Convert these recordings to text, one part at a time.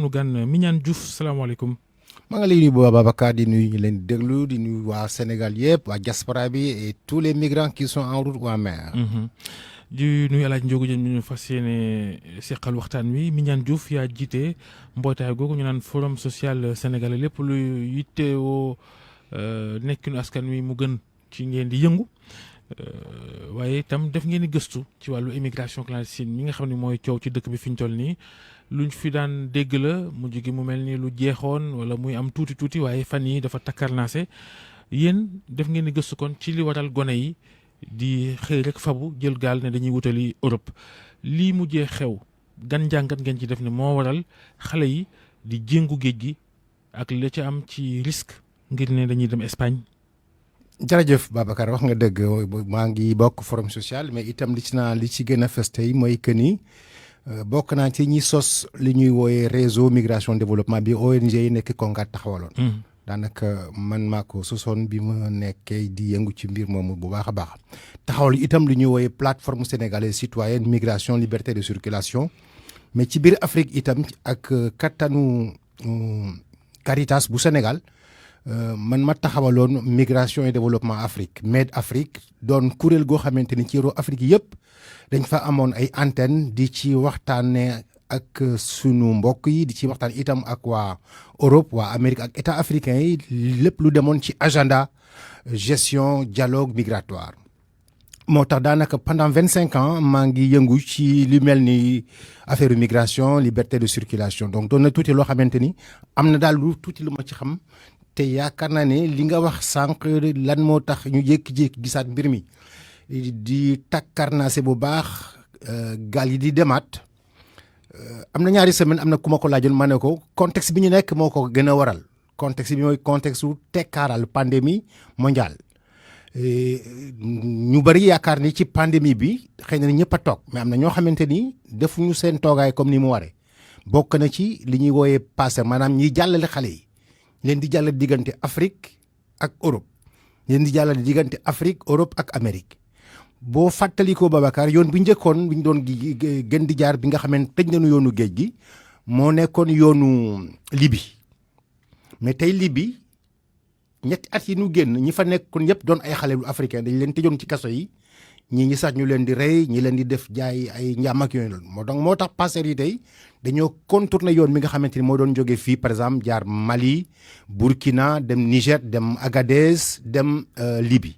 sunu gan Mignane Diouf salaamaaleykum. maa ngi lay nuyu bu Babacar di nuyu ñu leen di déglu di nuyu waa Sénégal yëpp waa diaspora bi et tous les migrants qui sont en route ou en mer. di nuyu El Hadj Ndiogou Diène mi ñu fas yéene seqal waxtaan wi Mignane Diouf yaa jiite mbootaay googu ñu naan forum social sénégalais lépp lu yittewoo nekkinu askan wi mu gën ci ngeen di yëngu. waaye itam def ngeen di gëstu ci wàllu immigration clandestine mi nga xam ne mooy coow ci dëkk bi fi ñu toll nii luñ fi daan dégg la mujj gi mu mel ni lu jeexoon wala muy am tuuti waaye fan yi dafa takkarnaase yéen def ngeen di gëstu kon ci li waral gone yi di xëy rek fabu jël gaal ne dañuy wutali Europe lii mujjee xew gan njàngat ngeen ci def ne moo waral xale yi di jéngu géej gi ak la ca am ci risque ngir ne dañuy dem Espagne. jërëjëf Babacar wax nga dëgg maa ngi bokk forum social mais itam li ci gën a fës tey mooy que ni bokk naa ci ñi sos li ñuy wooyee réseau migration développement bi ONG yi nekk Kongat taxawaloon. daanaka man maa ko sosoon bi ma nekkee di yëngu ci mbir moomu bu baax a baax taxawal itam li ñuy wooyee plateforme sénégalaise citoyenne migration liberté de circulation mais ci biir Afrique itam ak kattanu Caritas bu Sénégal. man ma taxawaloon migration et développement Afrique MED Afrique doon kuréel goo xamante ni ci réew Afrique yëpp dañ fa amoon ay antenne di ci waxtaanee ak sunu mbokk yi di ci waxtaan itam ak waa Europe waa Amérique ak état africain yi lépp lu demoon ci agenda gestion dialogue migratoire. moo tax daanaka pendant 25 ans maa ngi yëngu ci li mel ni affaire migration liberté de circulation donc doon na tuuti loo xamante ni am na daal lu tuuti lu ma ci xam. te yaakaar naa ne li nga wax sànq lan moo tax ñu jékki-jékki gisaat mbir mi di takkarnaase bu baax gaal yi di demaat am na ñaari semaine am na ku ma ko laajoon ma ne ko contexte bi ñu nekk moo ko gën a waral contexte bi mooy contexte su tekkaaral pandémie mondiale ñu bëri yaakaar ni ci pandémie bi xëy na ñëpp a toog mais am na ñoo xamante ni defuñu seen toogaay comme ni mu waree bokk na ci li ñuy wooyee passeur maanaam ñiy jàllale xale yi. leen di jàllale diggante Afrique ak Europe leen di jàllale diggante Afrique Europe ak Amérique boo fàttalikoo Babacar yoon bi njëkkoon bi ñu doon gën di jaar bi nga xam ne tëj nañu yoonu géej gi moo nekkoon yoonu Libye mais tey Libye ñetti at yi ñu génn ñi fa nekkoon yëpp doon ay xale lu africain dañ leen tëjoon ci kaso yi ñi sax ñu leen di rey ñi leen di def jaay ay njaam ak yooyu loolu moo tax passeurs yi tey dañoo contourner yoon mi nga xamante ni moo doon jógee fii par exemple jaar Mali Burkina dem Niger dem Agadez dem Libye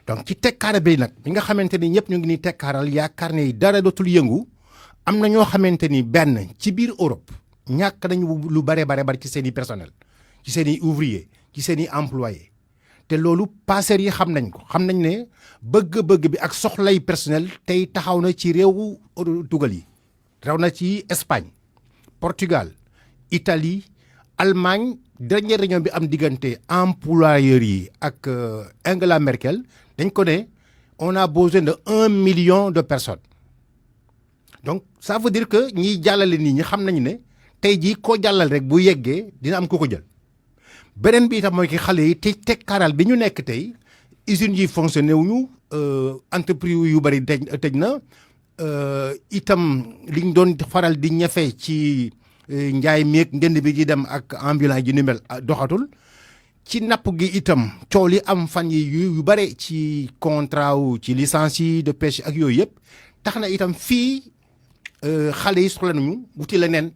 donc ci tekkaara bi nag bi nga xamante ni ñëpp ñu ngi nii tekkaaral yaakaar ne dara dootul yëngu am na ñoo xamante ni benn ci biir Europe ñàkk nañu lu bare ci seen i personnel ci seen i ouvrier ci seen i employé te loolu passeurs yi xam nañ ko xam nañ ne bëgg-bëgg bi ak soxlay personnel tey taxaw na ci réewu tugal yi raw na ci Espagne Portugal Italie Allemagne dernière réunion bi am diggante employeurs yi ak Angela Merkel dañ ko ne on a besoin de 1 million de personnes donc ça veut dire que ñiy jàllale nit ñi xam nañu ne tey jii koo jàllal rek bu yeggee dina am ku ko jël beneen bi itam mooy ki xale yi te tekkaaral bi ñu nekk tey usines yi fonctionné wuñu entreprise yu bëri tëj na itam liñ doon faral di ñafe ci njaay meeg njënd bi di dem ak ambulance ji ni mel doxatul ci napp gi itam coow li am fan yi yu bare ci contrat wu ci licence yi de pêche ak yooyu yëpp tax na itam fii xale yi soxla nañu wuti leneen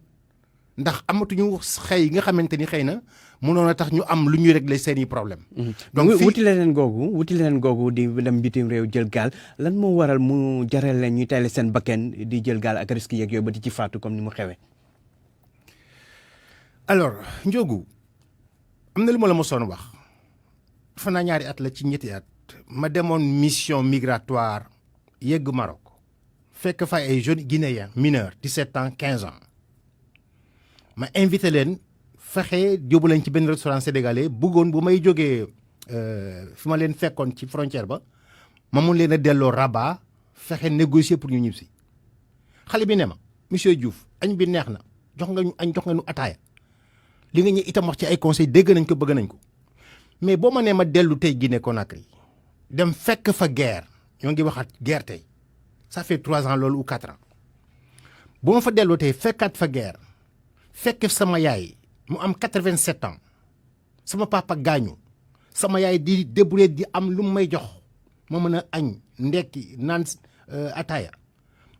ndax amatuñu xëy nga xamante ni xëy na mënoon a tax ñu am lu ñuy régler seen i problème donc wuti leneen googu di dem bitim réew jël gaal lan moo waral mu jaral leen ñuy tayale seen bakken di jël gaal ak risque yeeg yooyu ba di ci faatu comme ni mu xewee. alors Ndiogou am na lu ma la mosoon wax dafa naa ñaari at la ci ñetti at ma demoon mission migratoire yegg Maroc fekk fa ay jeunes guinéens mineurs 17 ans 15 ans ma invité leen fexe yóbbu leen ci benn restaurant sénégalais bëggoon bu may jógee fi ma leen fekkoon ci frontière ba ma mun leen a delloo Rabat fexe négocier pour ñu ñib si xale bi ne ma monsieur Diouf añ bi neex na jox nga ñu añ jox nga ñu ataaya li nga ñu itam wax ci ay conseils dégg nañ ko bëgg nañ ko mais boo ma nee ma dellu tey Guinée Conakry dem fekk fa guerre ñoo ngi waxaat guerre tey ça fait 3 ans loolu ou 4 ans bu ma fa delloo tey fekkaat fa guerre fekk sama yaay mu am 87 ans sama papa gaañu sama yaay di débrouiller di am lu may jox ma mën a añ ndekki naan ataaya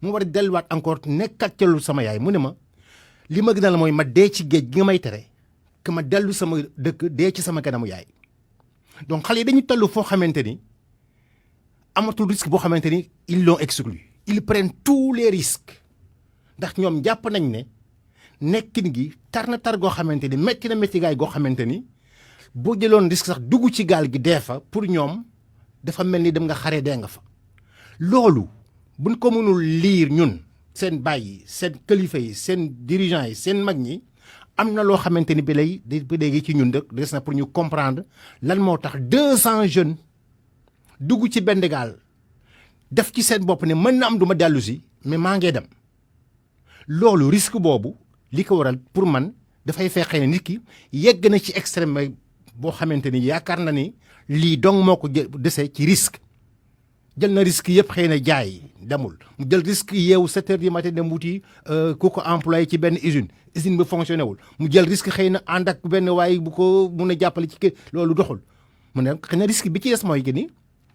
mu war a delluwaat encore nekkat ca lu sama yaay mu ne ma li ma gënal mooy ma dee ci géej gi nga may tere que ma dellu sama dëkk dee ci sama kanamu yaay donc xale yi dañu toll foo xamante ni amatul risque boo xamante ni ils l'ont exclu ils prennent tous les risques ndax ñoom jàpp nañ ne nekkin gi tar na tar goo xamante ni métti na métti gaay goo xamante ni boo jëloon risque sax dugg ci gaal gi dee fa pour ñoom dafa mel ni dem nga xare dee nga fa loolu buñ ko mënul liir ñun seen bàyyi seen kilifa yi seen dirigeants yi seen mag ñi am na loo xamante ni bi léegi ci ñun dëkk des na pour ñu comprendre lan moo tax 200 jeunes dugg ci benn gaal def ci seen bopp ne mën na am du ma dellu si mais maa ngee dem loolu risque boobu li ko waral pour man dafay fexe ne nit ki yegg na ci extrême boo xamante ni yaakaar na ni lii dong moo ko dese ci risque jël na risque yëpp xëy na jaay demul mu jël risque yeewu 7 heures du matin dem wuti ku ko employé ci benn usine bi fonctionné wul mu jël risque xëy na ànd ak benn waaye bu ko mun a jàppale ci loolu doxul mu ne xëy na risque bi ci des mooy que ni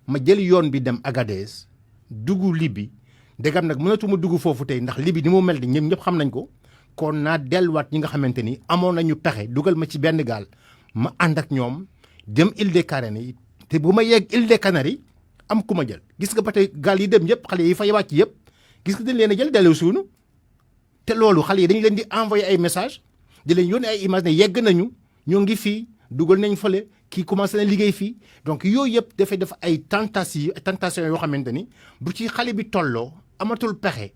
ma jël yoon bi dem Agadez dugg Libye ndegam nag mënatuma dugg foofu tey ndax Libye ni mu mel ni ñëpp xam nañ ko kon naa delluwaat ñi nga xamante ni amoon nañu pexe dugal ma ci benn gaal ma ànd ak ñoom dem île des Canaries te bu ma yegg île des Canaries am ku ma jël gis nga ba tey gaal yi dem yëpp xale yi fay wàcc yëpp gis nga dañ leen a jël dellu suunu te loolu xale yi dañu leen di envoyé ay message di leen yónnee ay image ne yegg nañu ñoo ngi fii dugal nañ fële kii commencé na liggéey fii donc yooyu yëpp dafay def ay tentation yoo xamante ni bu ci xale bi tolloo amatul pexe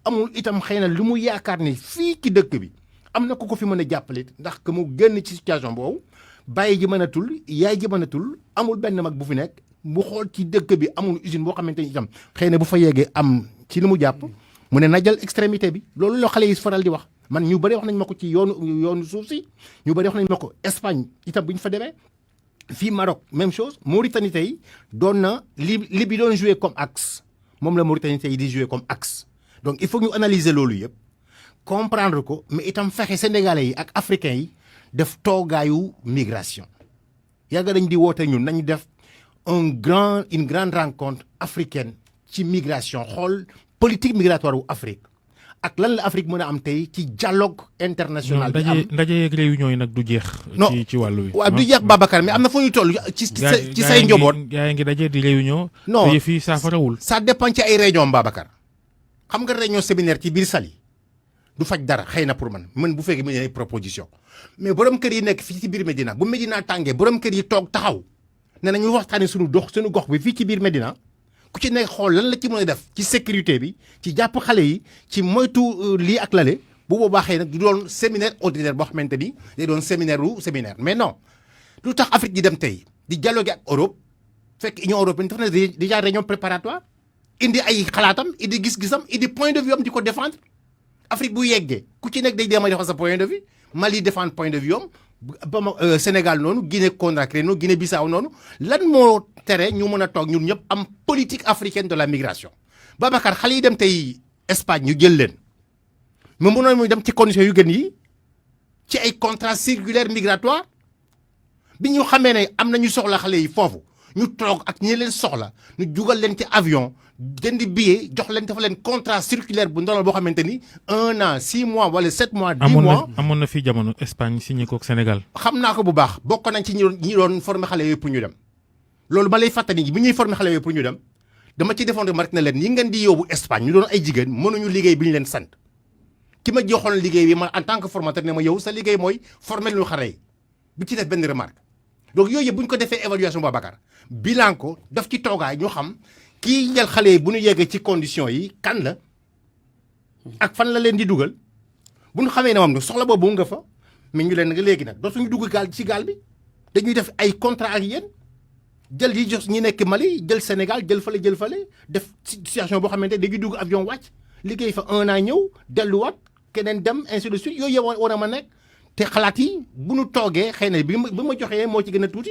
amul itam xëy na lu mu yaakaar ni fii ci dëkk bi am na ku ko fi mën a jàppale ndax que mu génn ci situation boobu bàyyi ji mënatul yaay ji mënatul amul benn mag bu fi nekk bu xool ci dëkk bi amul usine boo xamante ni itam xëy na bu fa yeggee am ci li mu jàpp mu ne na jël extrémité bi loolu la xale yi faral di wax man ñu bëri wax nañ ma ko ci yoonu suuf si ñu bëri wax nañ ma ko Espagne itam bu ñu fa demee fii Maroc même chose Mauritanie tey doon na li bi doon joué comme axe moom la Mauritanie tey di joué comme axe donc il faut ñu analyser loolu yëpp comprendre ko mais itam fexe sénégalais yi ak africains yi def toogaayu migration yàgg dañ di woote ñun nañu def une grande rencontre africaine ci migration xool politique migratoire wu Afrique ak lan la Afrique mën a am tey ci dialogue international bi am ndaje yeeg réunion yi nag du jeex. non ci wàllu wi. waaw du jeex Babacar mais am na fu ñu toll ci say njaboot. gaa yi ngi daje di réunion. non te fii saafarawul. ça dépend ci ay réunion Babacar xam nga réunion séminaire ci biir Saly du faj dara xëy na pour man bu fekkee mu ne ay proposition mais borom kër yi nekk fii ci biir Médina bu Médina tàngee borom kër yi toog taxaw ne nañu waxtaanee suñu gox bi fii ci biir Médina ku ci nekk xool lan la ci mën a def ci sécurité bi ci jàpp xale yi ci moytu lii ak lale bu boobaa xëy nag du doon séminaire ordinaire boo xamante ni day doon séminaire mais non lu tax Afrique di dem tey di dialoguer ak Europe fekk Union européenne def na déjà réunion préparatoire indi ay xalaatam indi gis-gisam indi point de vue am di ko défendre Afrique bu yeggee ku ci nekk day dem a defal sa point de vue Mali défendre point de vue am Sénégal noonu Guinée Conakry noonu Guinée Bissau noonu lan moo tere ñu mën a toog ñun ñëpp am politique africaine de la migration Babacar xale yi dem tey Espagne ñu jël leen mais mënoon muy dem ci conditions yu gën yi ci ay contrat circulaire migratoire bi ñu xamee ne am nañu soxla xale yi foofu ñu toog ak ñi leen soxla ñu jugal leen ci avion jënd billet jox leen dafa leen contrat circulaire bu ndonal boo xamante ni 1 an 6 mois wala 7 mois 10 mois amoon na fii jamono Espagne signé ko ak Sénégal. xam naa ko bu baax bokk nañ ci ñi doon former xale yooyu pour ñu dem loolu ma lay fàttali bi ñuy former xale yooyu pour ñu dem dama ci defoon remarque ne leen yi ngeen di yóbbu Espagne ñu doon ay jigéen mënuñu liggéey bi ñu leen sant ki ma joxoon liggéey bi man en tant que formateur ne ma yow sa liggéey mooy former lu xale yi bu ci def benn remarque donc yooyu yëpp bu ñu ko defee évaluation Babacar bilan ko daf ci toogaay ñu xam kii njël xale yi bu ñu yeggee ci conditions yi kan la ak fan la leen di dugal bu ñu xamee ne moom soxla boobu nga fa mais ñu leen nga léegi nag dootuñu dugg gaal ci gaal bi dañuy def ay contrat ak yéen jël yi jox ñi nekk Mali jël Sénégal jël fale def situation boo xamante dañuy dugg avion wàcc liggéey fa 1 an ñëw delluwaat keneen dem ainsi de suite yooyu yëpp war a ma nekk te xalaat yi bu ñu toogee xëy na bi ma joxee moo ci gën a tuuti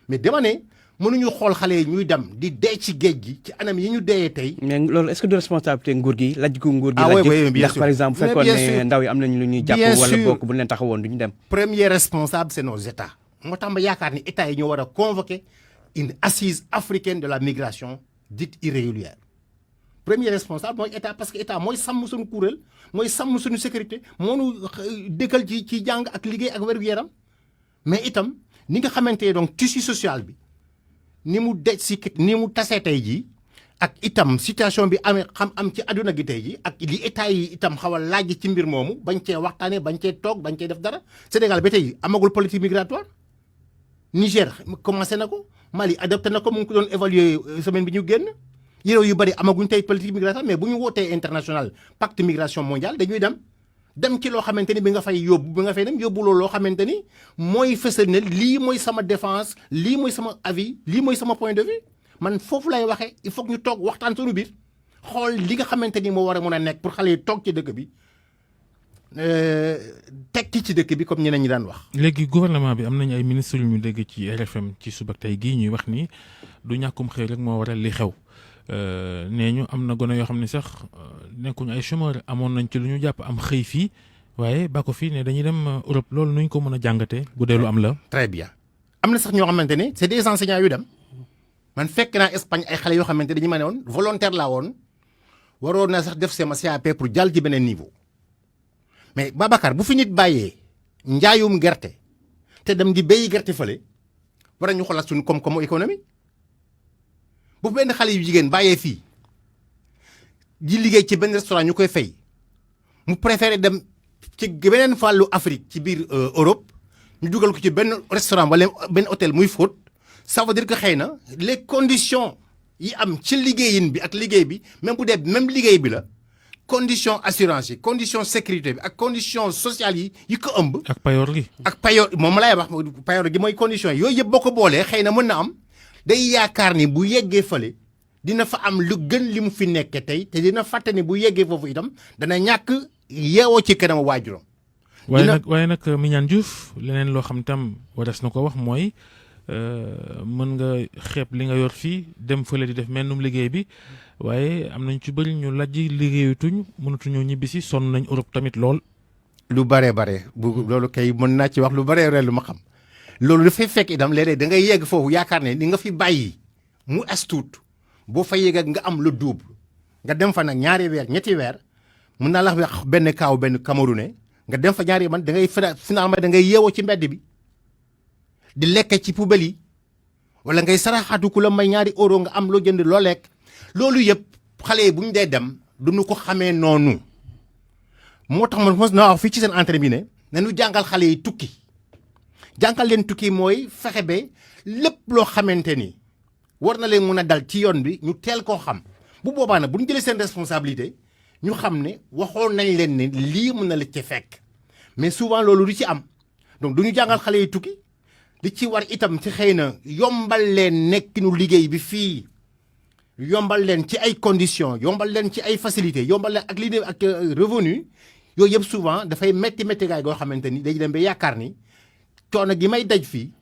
mais dama ne mënuñu xool xale yi ñuy dem di dee ci géej gi ci anam yi ñu deeyee tey. mais loolu est-ce que du responsabilité nguur gi lajj gu nguur gi. ah oui oui bien ndax sûr. par exemple bu Mais fekkoon bien ne sûr. ndaw yi am nañu lu ñuy jàpp Bien wala sûr. bokk bu leen taxawoon duñu dem. Premier responsable c'est nos États moo tax ma yaakaar ni États yi ñoo war a convoquer une assise africaine de la migration dite irrégulière. Premier responsable mooy État parce que État mooy sàmm suñu kuréel mooy sàmm suñu sécurité moo nu dëkkal ci jàng ak liggéey ak wér-gu-yaram mais itam ni nga xamante ne donc tissu social bi ni mu dej si ni mu tasee tey jii ak itam situation bi am ci àdduna gi tey jii ak li État yi itam xaw a laaj ci mbir moomu bañ cee waxtaanee bañ cee toog bañ cee def dara Sénégal ba tey amagul politique migratoire Niger commencé na ko Mali adopté na ko mu ngi ko doon évaluer semaine bi ñu génn réew yu bëri amaguñ tey politique migratoire mais bu ñu wootee international pacte migration mondial dañuy dem ci loo xamante ni bi nga fay dem yóbbu loolu loo xamante ni mooy fësal ne lii mooy sama défense lii mooy sama avis lii mooy sama point de vue man foofu lay waxee il faut que ñu toog waxtaan suñu biir xool li nga xamante ni moo war a mën a nekk pour xale yi toog ci dëkk bi tekki ci dëkk bi comme ñeneen ñi daan wax. léegi gouvernement bi am nañu ay ministres yu ñu dégg ci RFM ci suba tey gii ñuy wax ni du ñàkkum xëy rek moo waral li xew nee ñu am na gone yoo xam ne sax nekkuñu ay chômeurs amoon nañ ci lu ñu jàpp am xëy fii waaye ba ko fii ne dañuy dem Europe loolu nuñ ko mën a jàngatee bu dee lu am la. très bien am na sax ñoo xamante ne c'est des enseignants yu dem man fekk naa Espagne ay xale yoo xamante dañu ma ne woon volontaire laa woon waroon naa sax def sama CAP pour jàll ci beneen niveau. mais Babacar bu fi nit bàyyee njaayum gerte te dem di béyi gerte fële war ñu xoolaat suñu koom-koomu économie bu benn xale yu jigéen bàyyee fii di liggéey ci benn restaurant ñu koy fay mu préféré dem ci beneen fàllu Afrique ci biir Europe ñu dugal ko ci benn restaurant wala benn hôtel muy fóot ça veut dire que xëy na les conditions yi am ci liggéeyin bi ak liggéey bi même bu dee même liggéey bi la. condition assurance yi condition sécurité bi ak condition sociale yi ko ëmb. ak payoor gi. ak payoor moom lay wax payoor gi mooy condition yooyu yëpp boo ko boolee xëy na mën na am day yaakaar ni bu yeggee fële dina fa am lu gën li mu fi nekkee tey te dina fàtte ni bu yeggee foofu itam dana ñàkk yeewoo ci kanam waajuram. waaye nag Mignane Diouf leneen loo xam tam waras na ko wax mooy mën nga xeeb li nga yor fii dem fële di def mennum liggéey bi. waaye am nañ ci bëri ñu lajj liggéeyatuñ mënatuñoo ñibbisi sonn nañ Europe tamit lool. lu bare bu loolu kay mën naa ci wax lu bare lu ma xam loolu dafay fekk itam léeg-léeg da ngay yegg foofu yaakaar ne ni nga fi bàyyi mu astuut boo fa yegg ak nga am le double nga dem fa nag ñaari weer ñetti weer mun naa la wax benn kaaw benn Camerounais nga dem fa ñaari man da ngay finalement da ngay yeewoo ci mbedd bi di lekk ci poubelle yi wala ngay saraxaatu ku la may ñaari euro nga am loo jënd loo lekk. loolu yëpp xale yi bu ñu dee dem duñu ko xamee noonu moo tax man mos naa wax fii ci seen entrée bi ne nañu jàngal xale yi tukki jàngal leen tukki mooy fexe ba lépp loo xamante ni war na leen mën a dal ci yoon bi ñu teel koo xam bu boobaa nag bu ñu jëlee seen responsabilité ñu xam ne waxoon nañ leen ne lii mën na la ci fekk mais souvent loolu du ci am donc du ñu jàngal xale yi tukki li ci war itam ci xëy na yombal leen nekkinu liggéey bi fii. yombal leen ci ay conditions yombal leen ci ay facilités yombal leen ak lii ak revenu yooyu yëpp souvent dafay métti gaay goo xamante ni dañu dem ba yaakaar ni coono gi may daj fii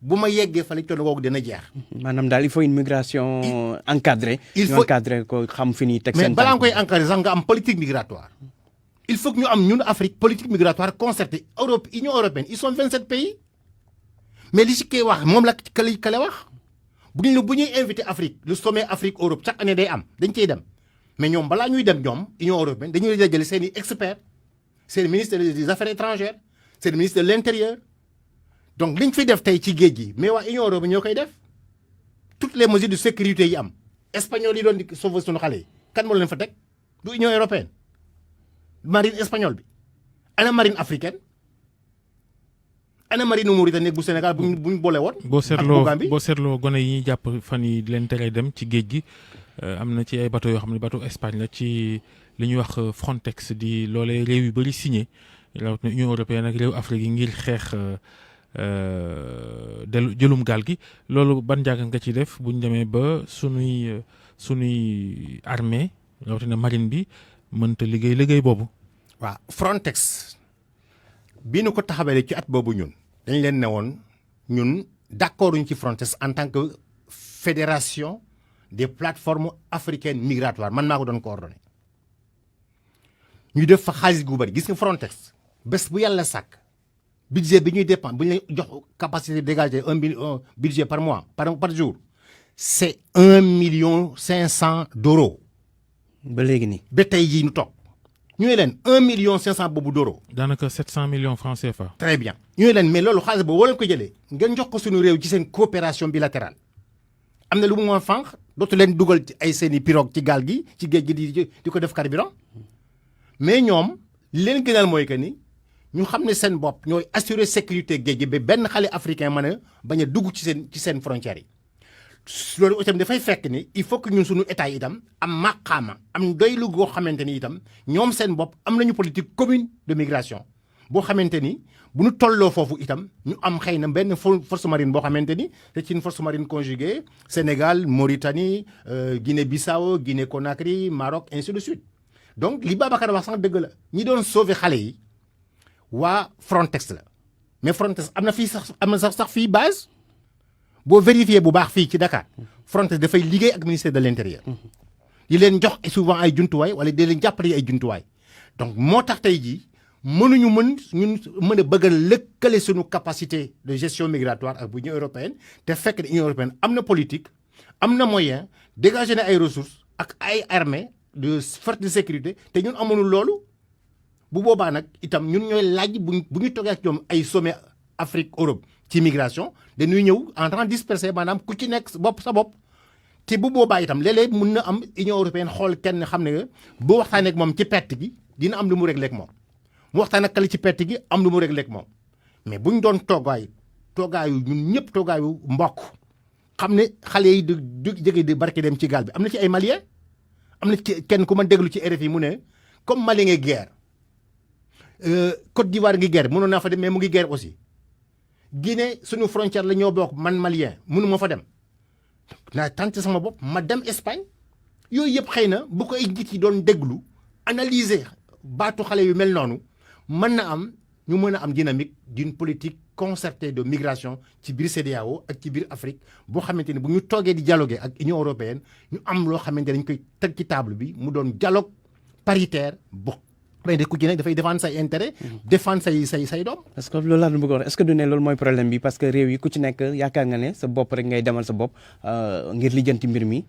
bu ma yeggee fale coono googu dina jeex. maanaam daal il faut une migration encadrée. il faut encadré ko xam fi ñuy teg seen mais balaa nga koy encadré sax nga am politique migratoire. il faut que ñu am ñun Afrique politique migratoire concertée Europe Union européenne ils sont 27 pays mais li ci koy wax moom la kale wax. bu ñuy invité Afrique le sommet Afrique Europe chaque année day am dañ ciy dem mais ñoom balaa ñuy dem ñoom Union européenne dañuy dajale seen i experts seen ministre des affaires étrangères seen ministre de l'intérieur donc liñ fi def tey ci géej gi mais waa Union européenne ñoo koy def toutes les mesures de sécurité yi am espagnol yi doon di sauver suñu xale yi kan moo leen fa teg du Union européenne marine espagnole bi ana marine africaine. ana marine Mauritanie bu Sénégal bu ñu boole woon. boo seetloo gone yi ñuy jàpp fan yi leen tere dem ci géej gi am na ci ay bateau yoo xam ne bateau Espagne la ci li ñuy wax Frontex di loolee réew yu bëri signé rawatina Union européenne ak réew Afrique yi ngir xeex jëlum gaal gi loolu ban njàngat nga ci def bu ñu demee ba sunuy armée rawatina marine bi mënta liggéey boobu. waaw Frontex. bi nu ko taxawalee ci at boobu ñun dañ leen ne woon ñun d'accord uñ ci Frontex en tant que fédération des plateformes africaines migratoires man maa ko doon coordonné ñu def fa xaalis gu bëri gis nga Frontex bés bu yàlla sàkk budget bi ñuy dépend bu ñu lay jox capacité dégagée un budget par mois par jour c'est 1,5 million d'euros. ba léegi nii. ba tey jii ñu toog ñu ne leen 1,5 million boobu d'euros. daanaka 700 millions francs CFA. très bien ñu ne leen mais loolu xaalis boobu wala ko jëlee ngeen jox ko suñu réew ci seen coopération bilatérale am na lu mu mën a fànq dootu leen dugal ci ay seeni pirogue ci gaal gi ci géej gi di ko def carburant mais ñoom li leen gënal mooy que ni ñu xam ne seen bopp ñooy assurer sécurité géej gi ba benn xale africain mën a bañ a dugg ci seen frontières yi. loolu itam dafay fekk ni il faut que ñun suñu état yi itam am maqaama am doylu goo xamante ni itam ñoom seen bopp am nañu politique commune de migration boo xamante ni bu ñu tolloo foofu itam ñu am xëy na benn force marine boo xamante ni c'est une force marine conjuguée Sénégal Mauritanie Guinée-Bissau Guinée-Conakry Maroc ainsi de suite. donc li Babacar wax sax dëgg la ñi doon sauver xale yi waa Frontex la mais Frontex am na sax fii base. boo vérifier bu baax fii ci Dakar Frontex dafay liggéey ak ministère de l'intérieur di leen jox souvent ay jumtuwaay wala di leen jàppale ay jumtuwaay donc moo tax tey jii ñun mën a bëgg a lëkkale suñu capacité de gestion migratoire ak bu Union européenne te fekk ne Union européenne am na politique am na moyen dégager na ay ressources ak ay armée de force de sécurité te ñun amuñu loolu bu boobaa nag itam ñun ñooy laaj bu ñu toogee ak ñoom ay sommet Afrique Europe ci migration dañuy ñëw en temps dispersé maanaam ku ci nekk sa bopp te bu boobaa itam léeg-léeg mun na am Union européenne xool kenn xam ne bu waxtaanee ak moom ci perte gi dina am lu mu réglé ak moom mu waxtaan ak kale ci perte gi am lu mu réglé ak moom mais bu ñu doon toogaayu ñun ñëpp toogaayu mbokk xam ne xale yi du jóge di barke dem ci gaal bi am na ci ay Maliens am na ci kenn ku ma déglu ci RFI mu ne comme Mali ngi guerre Côte d'Ivoire ngi guerre mënoon naa fa dem mais mu ngi guerre aussi. Guinée suñu frontière la ñoo bokk man malien mënu ma fa dem naa tenté sama bopp ma dem Espagne yooyu yëpp xëy na bu ko ay nit yi doon déglu analyser baatu xale yu mel noonu mën na am ñu mën a am dynamique d'une politique concertée de migration ci biir CEDEAO ak ci biir Afrique boo xamante ni bu ñu toogee di dialoguer ak Union européenne ñu am loo xamante dañ koy teg ci table bi mu doon dialogue paritaire bu de ku ci nekk dafay défendre say intérêt défendre say doom. parce que loolu laa doon bëgg a wax est-ce que du ne loolu mooy problème bi parce que réew yi ku ci nekk yaakaar nga ne sa bopp rek ngay demal sa bopp ngir lijjanti mbir mi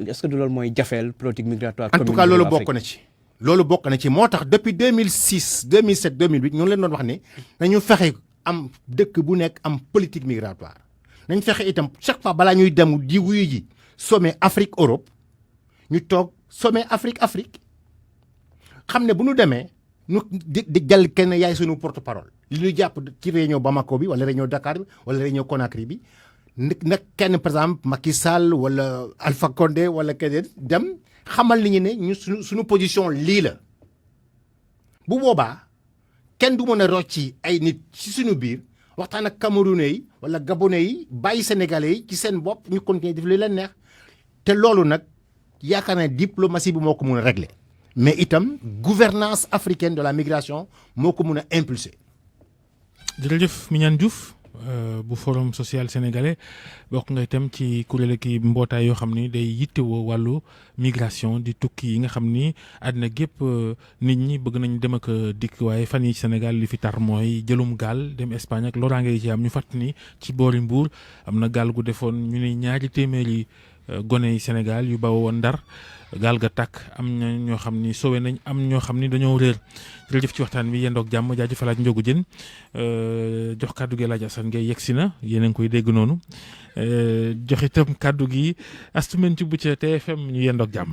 est-ce que du loolu mooy jafeel politique migratoire. en tout cas loolu bokk na ci. loolu bokk na ci moo tax depuis 2006 2007 2008 ñu leen doon wax ne nañu fexe am dëkk bu nekk am politique migratoire nañ fexe itam chaque fois balaa ñuy dem di wuyu ji sommet Afrique Europe ñu toog sommet Afrique. xam ne bu ñu demee ñu di jël kenn yaay suñu porte-parole li ñu jàpp ci réunion Bamako bi wala réunion Dakar bi wala réunion Conakry bi nag kenn par exemple Macky Sall wala Alpha Condé wala keneen dem xamal ni ñu ne ñu suñu position lii la bu boobaa kenn du mën a rocci ay nit ci suñu biir waxtaan ak Camerounais yi wala Gabonais yi bàyyi Sénégalais yi ci seen bopp ñu continuer def li leen neex te loolu nag yaakaar naa diplomatie bi moo ko mën a régler mais itam gouvernance africaine de la migration moo ko mën a impulser. jërëjëf Mignane Diouf bu forum social sénégalais bokk nga itam ci kuréel ki mbootaay yoo xam ni day yittewoo wàllu migration di tukki yi nga xam ni àddina gépp nit ñi bëgg nañ dem ak dikk waaye fan yi Sénégal li fi tar mooy jëlum gaal dem Espagne ak loraange yi ci am ñu fàttali ni ci boori Mbuur am na gaal gu defoon ñu ne 200 gone yi Sénégal yu bawoo woon Ndar gaal ga tàkk am na ñoo xam ni sowe nañ am ñoo xam ni dañoo réer jërëjëf ci waxtaan bi yendoog jàmm jaajëfalaat Njogu Jën jox kàddu gi laaj Assane Gueye yegsi na yéen a ngi koy dégg noonu jox itam kàddu gi astumen ci bu ca TFM ñu yendoog jàmm